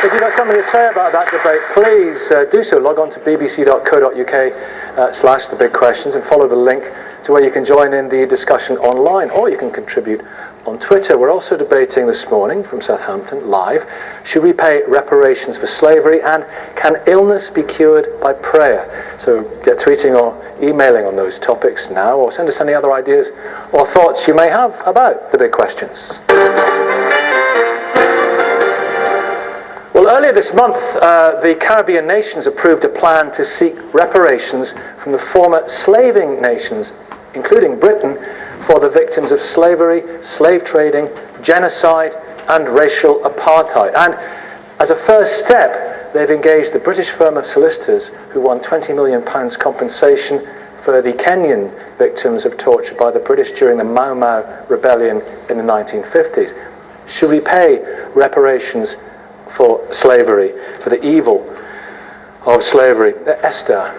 If you've got something to say about that debate, please do so. Log on to bbc.co.uk/thebigquestions and follow the link to where you can join in the discussion online, or you can contribute on Twitter. We're also debating this morning from Southampton live: should we pay reparations for slavery, and can illness be cured by prayer? So get tweeting or emailing on those topics now, or send us any other ideas or thoughts you may have about the big questions. Well, earlier this month, the Caribbean nations approved a plan to seek reparations from the former slaving nations, including Britain, for the victims of slavery, slave trading, genocide, and racial apartheid. And as a first step, they've engaged the British firm of solicitors who won £20 million compensation for the Kenyan victims of torture by the British during the Mau Mau rebellion in the 1950s. Should we pay reparations for slavery, for the evil of slavery? Esther.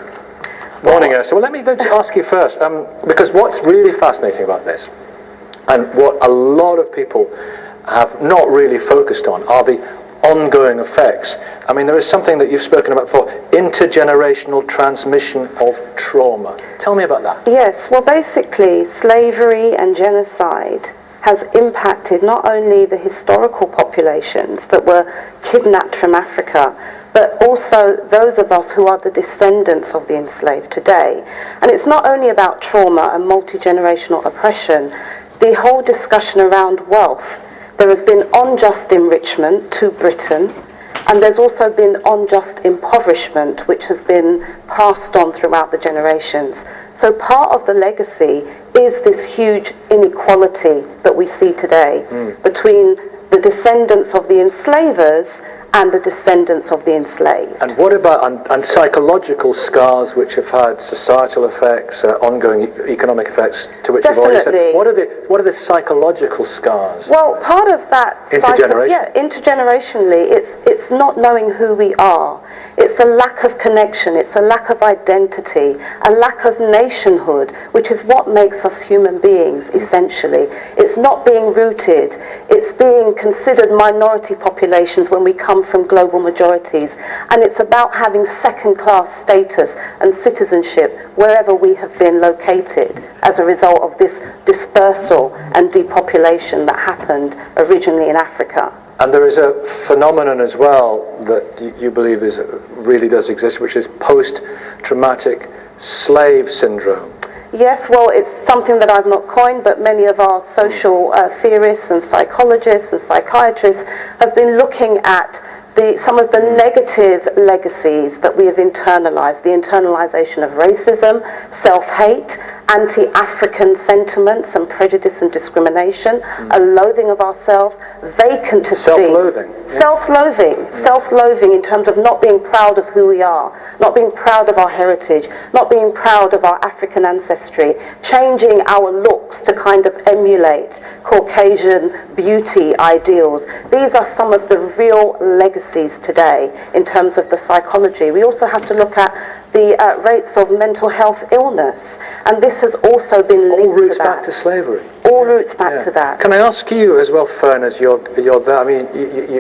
Morning, Esther. Well, let me ask you first, because what's really fascinating about this, and what a lot of people have not really focused on, are the ongoing effects. I mean, there is something that you've spoken about before: intergenerational transmission of trauma. Tell me about that. Yes, well, basically, slavery and genocide has impacted not only the historical populations that were kidnapped from Africa, but also those of us who are the descendants of the enslaved today. And it's not only about trauma and multi-generational oppression. The whole discussion around wealth, there has been unjust enrichment to Britain, and there's also been unjust impoverishment, which has been passed on throughout the generations. So part of the legacy is this huge inequality that we see today between the descendants of the enslavers and the descendants of the enslaved. And what about and psychological scars which have had societal effects, ongoing economic effects, to which Definitely. you've already said? What are the psychological scars? Well, part of that intergenerationally, it's not knowing who we are. It's a lack of connection. It's a lack of identity, a lack of nationhood, which is what makes us human beings, essentially. It's not being rooted. It's being considered minority populations when we come from global majorities. And it's about having second-class status and citizenship wherever we have been located as a result of this dispersal and depopulation that happened originally in Africa. And there is a phenomenon as well that you believe really does exist, which is post-traumatic slave syndrome. Yes, well, it's something that I've not coined, but many of our social theorists and psychologists and psychiatrists have been looking at some of the negative legacies that we have internalized, the internalization of racism, self-hate, anti-African sentiments and prejudice and discrimination, a loathing of ourselves, vacant esteem. Self-loathing. Yeah. Self-loathing in terms of not being proud of who we are, not being proud of our heritage, not being proud of our African ancestry, changing our looks to kind of emulate Caucasian beauty ideals. These are some of the real legacies today in terms of the psychology. We also have to look at the rates of mental health illness, and this has also been linked all roots to that. back to slavery. All roots back to that. Can I ask you as well, Fern, as you're there? I mean,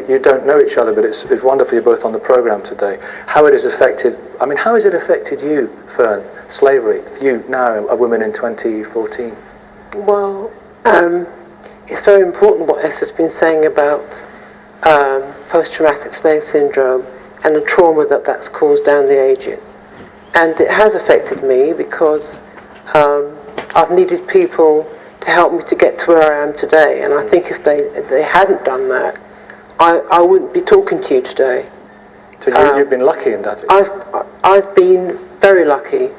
you don't know each other, but it's wonderful you're both on the programme today. How it has affected? I mean, how has it affected you, Fern? Slavery. You now, a woman in 2014. Well, it's very important what Esther's been saying about post-traumatic slave syndrome and the trauma that's caused down the ages. And it has affected me because I've needed people to help me to get to where I am today. And I think if they hadn't done that, I wouldn't be talking to you today. So you've been lucky in that? I've been very lucky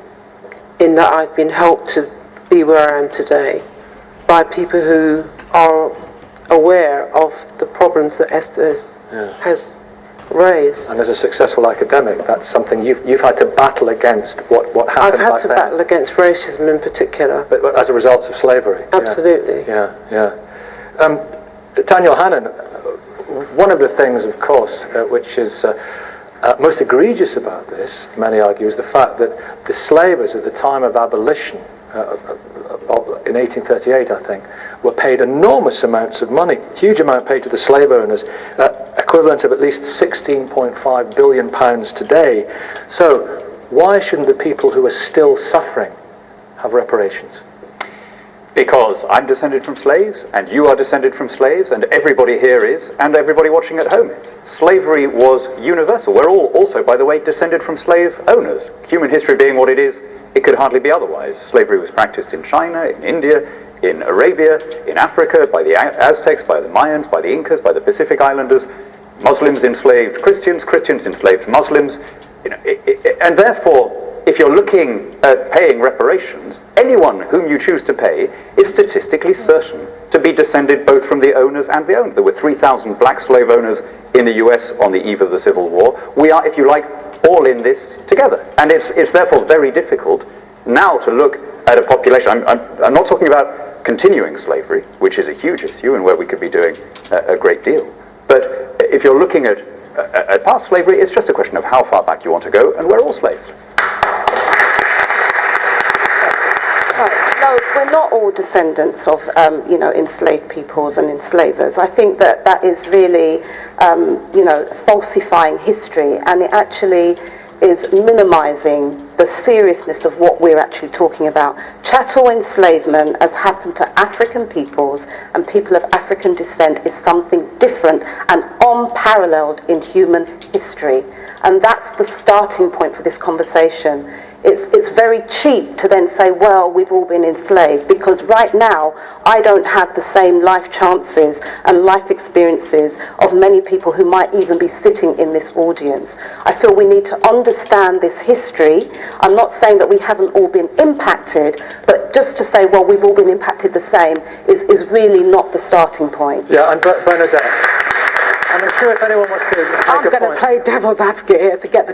in that I've been helped to be where I am today by people who are aware of the problems that Esther has raised. And as a successful academic, that's something you've had to battle against. What happened back then? I've had to battle against racism in particular. But as a result of slavery. Absolutely. Yeah. Daniel Hannon, one of the things, of course, which is most egregious about this, many argue, is the fact that the slavers at the time of abolition, in 1838, I think, were paid enormous amounts of money, huge amount paid to the slave owners, equivalent of at least £16.5 billion today. So why shouldn't the people who are still suffering have reparations? Because I'm descended from slaves, and you are descended from slaves, and everybody here is, and everybody watching at home is. Slavery was universal. We're all also, by the way, descended from slave owners. Human history being what it is, it could hardly be otherwise. Slavery was practiced in China, in India, in Arabia, in Africa, by the Aztecs, by the Mayans, by the Incas, by the Pacific Islanders. Muslims enslaved Christians, Christians enslaved Muslims. And therefore, if you're looking at paying reparations, anyone whom you choose to pay is statistically certain to be descended both from the owners and the owned. There were 3,000 black slave owners in the US on the eve of the Civil War. We are, if you like, all in this together. And it's therefore very difficult now to look at a population. I'm not talking about continuing slavery, which is a huge issue and where we could be doing a great deal. But if you're looking at past slavery, it's just a question of how far back you want to go, and we're all slaves. No, we're not all descendants of, enslaved peoples and enslavers. I think that is really, falsifying history, and it actually is minimizing the seriousness of what we're actually talking about. Chattel enslavement, as happened to African peoples and people of African descent, is something different and unparalleled in human history. And that's the starting point for this conversation. It's very cheap to then say, well, we've all been enslaved, because right now I don't have the same life chances and life experiences of many people who might even be sitting in this audience. I feel we need to understand this history. I'm not saying that we haven't all been impacted, but just to say, well, we've all been impacted the same is really not the starting point. Yeah, and Bernadette, I'm not sure if anyone wants to make a point. I'm going to play devil's advocate here to get the